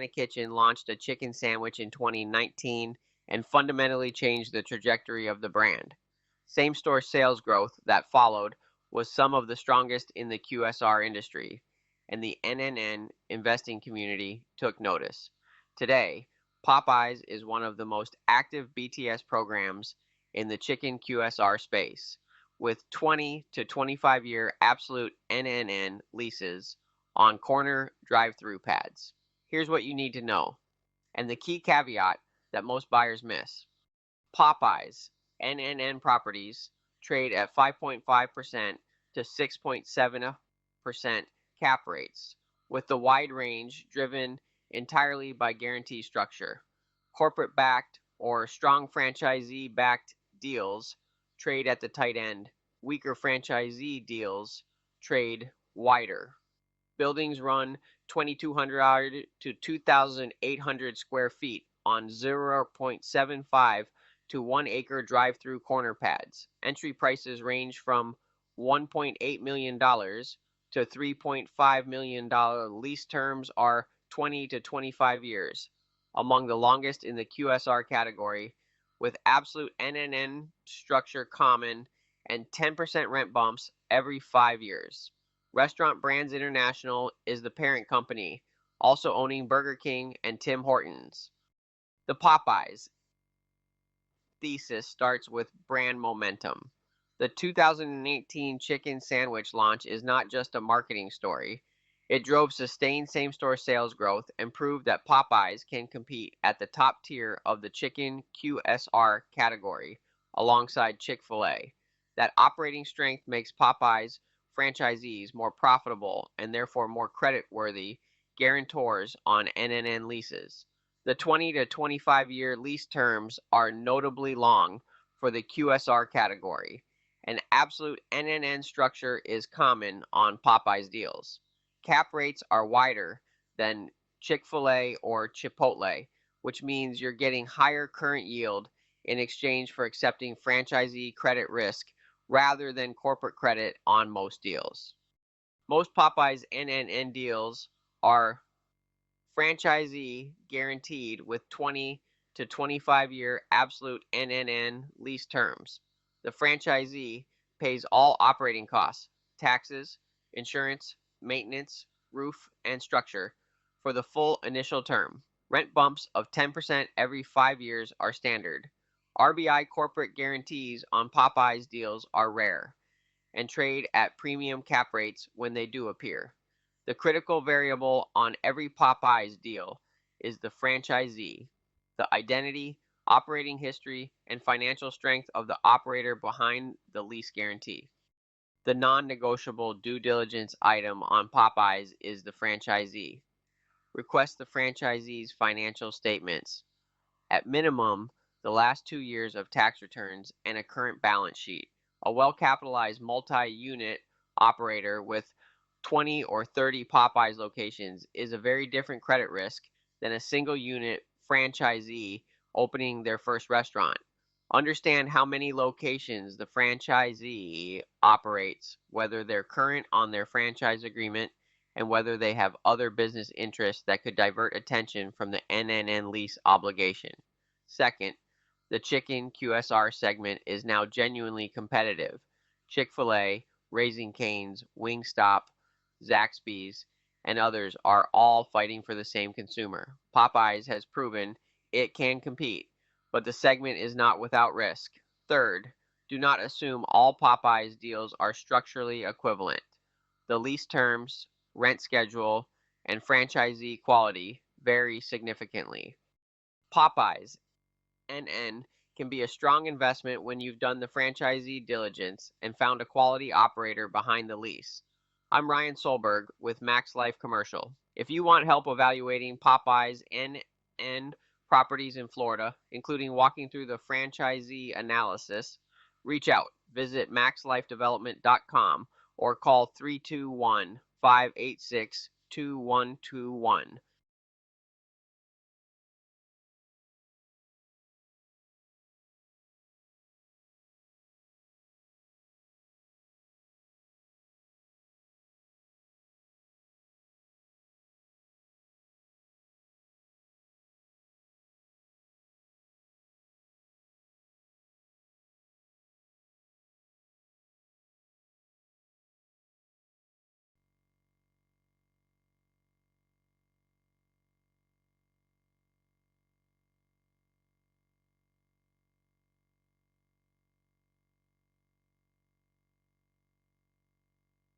Banana Kitchen launched a chicken sandwich in 2019 and fundamentally changed the trajectory of the brand. Same-store sales growth that followed was some of the strongest in the QSR industry, and the NNN investing community took notice. Today, Popeyes is one of the most active BTS programs in the chicken QSR space, with 20 to 25-year absolute NNN leases on corner drive-through pads. Here's what you need to know, and the key caveat that most buyers miss. Popeyes NNN properties trade at 5.5% to 6.7% cap rates, with the wide range driven entirely by guarantee structure. Corporate-backed or strong franchisee-backed deals trade at the tight end. Weaker franchisee deals trade wider. Buildings run 2,200 to 2,800 square feet on 0.75 to 1 acre drive-through corner pads. Entry prices range from $1.8 million to $3.5 million. Lease terms are 20 to 25 years, among the longest in the QSR category, with absolute NNN structure common and 10% rent bumps every 5 years. Restaurant Brands International is the parent company, also owning Burger King and Tim Hortons. The Popeyes thesis starts with brand momentum. The 2018 chicken sandwich launch is not just a marketing story. It drove sustained same-store sales growth and proved that Popeyes can compete at the top tier of the chicken QSR category alongside Chick-fil-A. That operating strength makes Popeyes franchisees more profitable and therefore more credit-worthy guarantors on NNN leases. The 20 to 25-year lease terms are notably long for the QSR category. An absolute NNN structure is common on Popeyes deals. Cap rates are wider than Chick-fil-A or Chipotle, which means you're getting higher current yield in exchange for accepting franchisee credit risk rather than corporate credit on most deals. Most Popeyes NNN deals are franchisee guaranteed with 20 to 25-year absolute NNN lease terms. The franchisee pays all operating costs, taxes, insurance, maintenance, roof, and structure for the full initial term. Rent bumps of 10% every 5 years are standard. RBI corporate guarantees on Popeyes deals are rare and trade at premium cap rates when they do appear. The critical variable on every Popeyes deal is the franchisee, the identity, operating history, and financial strength of the operator behind the lease guarantee. The non-negotiable due diligence item on Popeyes is the franchisee. Request the franchisee's financial statements. At minimum, the last 2 years of tax returns and a current balance sheet. A well-capitalized multi-unit operator with 20 or 30 Popeyes locations is a very different credit risk than a single unit franchisee opening their first restaurant. Understand how many locations the franchisee operates, whether they're current on their franchise agreement, and whether they have other business interests that could divert attention from the NNN lease obligation. Second, the chicken QSR segment is now genuinely competitive. Chick-fil-A, Raising Cane's, Wingstop, Zaxby's, and others are all fighting for the same consumer. Popeyes has proven it can compete, but the segment is not without risk. Third, do not assume all Popeyes deals are structurally equivalent. The lease terms, rent schedule, and franchisee quality vary significantly. Popeyes NN can be a strong investment when you've done the franchisee diligence and found a quality operator behind the lease. I'm Ryan Solberg with MaxLife Commercial. If you want help evaluating Popeyes NN properties in Florida, including walking through the franchisee analysis, reach out. Visit maxlifedevelopment.com or call 321-586-2121.